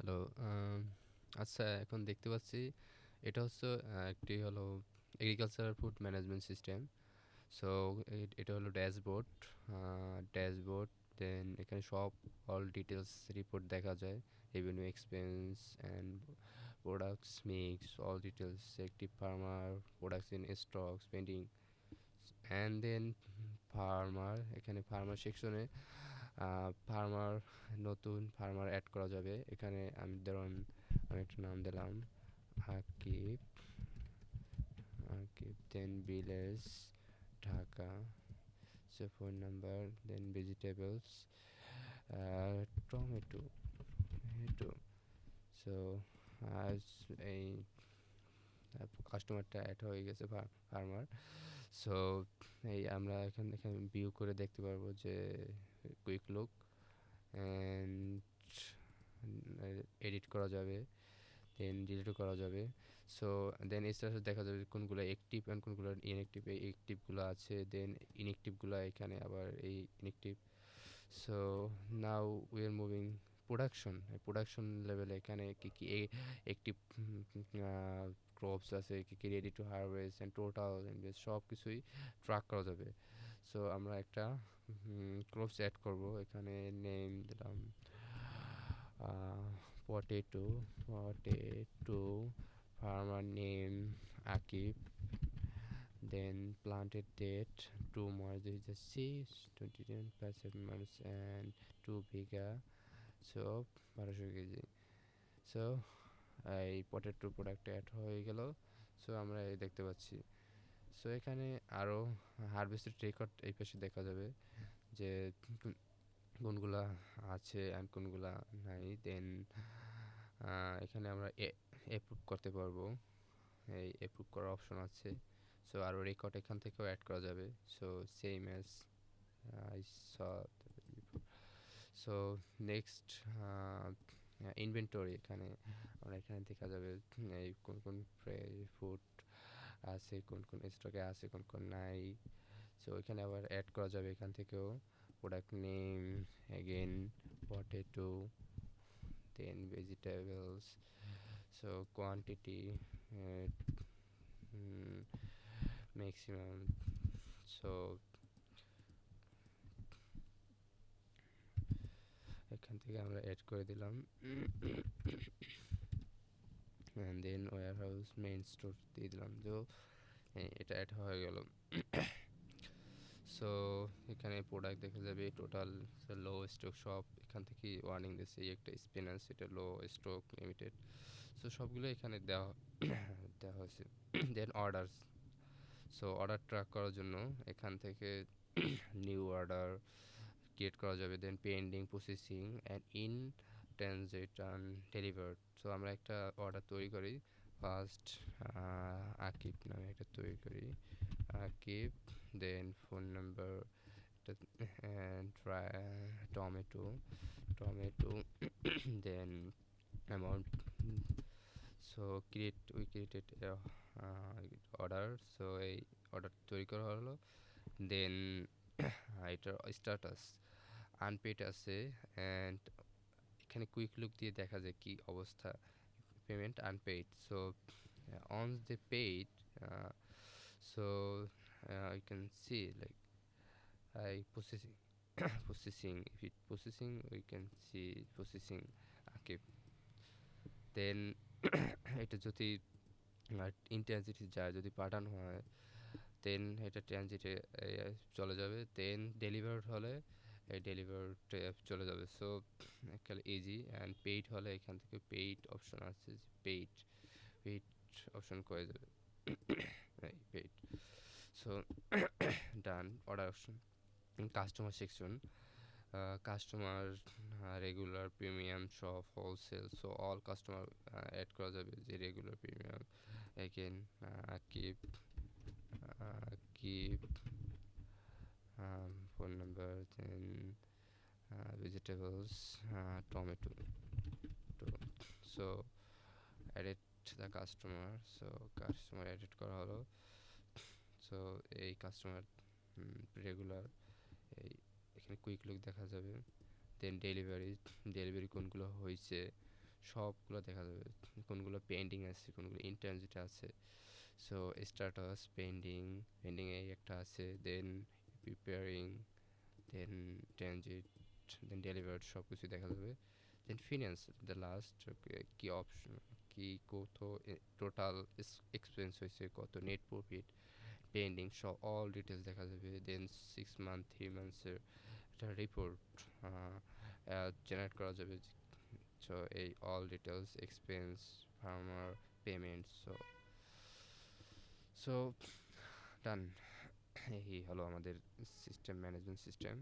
Hello. আম আচ্ছা, এখন দেখতে পাচ্ছি এটা হচ্ছে একটি হলো agricultural food management system. So এটা হলো ড্যাশবোর্ড। ড্যাশবোর্ড, দেন এখানে সব অল ডিটেলস রিপোর্ট দেখা যায়। Revenue, expense and products mix, all details, active farmer, products in stock, spending and then farmer. এখানে ফার্মার সেকশনে ফার্মার, নতুন ফার্মার অ্যাড করা যাবে। এখানে আমি একটা নাম দিলাম Akib. Then village Dhaka, so phone number, then vegetables, tomato tomato. So আজ এই কাস্টমারটা অ্যাড হয়ে গেছে, ফার্মার। সো এই আমরা এখানে এখানে ভিউ করে দেখতে পারবো যে কুইক লুক অ্যান্ড এডিট করা যাবে, দেন ডিলিটও করা যাবে। সো দেন স্ট্যাটাস দেখা যাবে কোনগুলো অ্যাক্টিভ অ্যান্ড কোনগুলো ইনঅ্যাক্টিভ। এই অ্যাক্টিভগুলো আছে, দেন ইনঅ্যাক্টিভগুলো এখানে আবার এই inactive. So now we are moving production. Production লেভেলে এখানে কী কী অ্যাক্টিভ ক্রপস আছে, কী কী ready to harvest and total invest, সব কিছুই ট্র্যাক করা যাবে। সো আমরা একটা ক্রপস অ্যাড করব। এখানে নেম দিলাম potato, potato, farmer name Akib, then planted date 2 March 2006, 27 months and 2 bigha, so 1200 KG. So এই পটেটো প্রোডাক্ট অ্যাড হয়ে গেল। সো আমরা এই দেখতে পাচ্ছি। সো এখানে আরও হারভেস্টেড রেকর্ড এই পাশে দেখা যাবে যে কোনগুলা আছে অ্যান্ড কোনগুলা নাই। দেন এখানে আমরা অ্যাপ্রুভ করতে পারবো, এই অ্যাপ্রুভ করার অপশন আছে। সো আরও রেকর্ড এখান থেকেও অ্যাড করা যাবে। So same as I saw. So next inventory. এখানে আমরা এখানে দেখা যাবে এই কোন কোন ফুড আছে, কোন কোন স্টকে আছে, কোন কোন নাই। সো এখানে আবার অ্যাড করা যাবে এখান থেকেও। Product name again potato, then vegetables, so quantity maximum. So এখান থেকে আমরা অ্যাড করে দিলাম। And then warehouse main store দিয়ে দিলাম। তো এটা অ্যাড হয়ে গেল। সো এখানে প্রোডাক্ট দেখা যাবে টোটাল লো স্টক, সব এখান থেকে ওয়ার্নিং দিচ্ছে। এই একটা স্পিনার, সেটা লো স্টক লিমিটেড। সো সবগুলো এখানে দেওয়া দেওয়া হয়েছে। Then orders. So order track করার জন্য এখান থেকে নিউ অর্ডার ক্রিয়েট করা যাবে। Then pending, processing and in transit and delivered. So আমরা একটা অর্ডার তৈরি করি। ফার্স্ট আকিব নামে একটা তৈরি করি, Akib. Then phone number, tomato, tomato, then amount. So we created order. So এই অর্ডার তৈরি করা হলো। দেন এটার স্ট্যাটাস আনপেড আছে, অ্যান্ড এখানে কুইক লুক দিয়ে দেখা যায় কি অবস্থা, payment unpaid. So on the paid, so you can see like I processing processing, if it processing we can see processing. Okay, দেন এটা যদি ইন ট্রানজিটে যায়, যদি পাঠানো হয়, দেন এটা ট্রানজিটে চলে যাবে। দেন ডেলিভার্ড হলে এই ডেলিভার্ড চলে যাবে। সো একেবারে ইজি। অ্যান্ড পেইড হলে এখান থেকে পেইড অপশন আছে, পেইড পেইড অপশন করে যাবে। Paid. So done order option. Customer section, customer regular, premium, shop, wholesale. So all customer add করা যাবে, যে regular, premium. Again keep, keep phone number, then vegetables, tomato. So added the customer. So customer added করা হলো। So এই customer regular, এই এখানে quick look দেখা যাবে। দেন ডেলিভারি, ডেলিভারি কোনগুলো হয়েছে সবগুলো দেখা যাবে, কোনগুলো পেন্ডিং আছে, কোনগুলো ইন ট্রানজিট আছে। সো স্ট্যাটাস পেন্ডিং, এই একটা আছে, দেন প্রিপেয়ারিং, দেন ট্রানজিট, দেন ডেলিভার্ড, সব কিছু দেখা যাবে। দেন ফিনান্স, দ্য লাস্ট, কি অপশন, কি কত টোটাল এক্সপেন্স হয়েছে, কত নেট প্রফিট, পেন্ডিং, সব অল ডিটেলস দেখা যাবে। দেন 6 মান্থ 3 মান্থসের একটা রিপোর্ট জেনারেট করা যাবে। সো এই all details expense, farmer, payment, so so done. এই হলো আমাদের সিস্টেম, ম্যানেজমেন্ট সিস্টেম।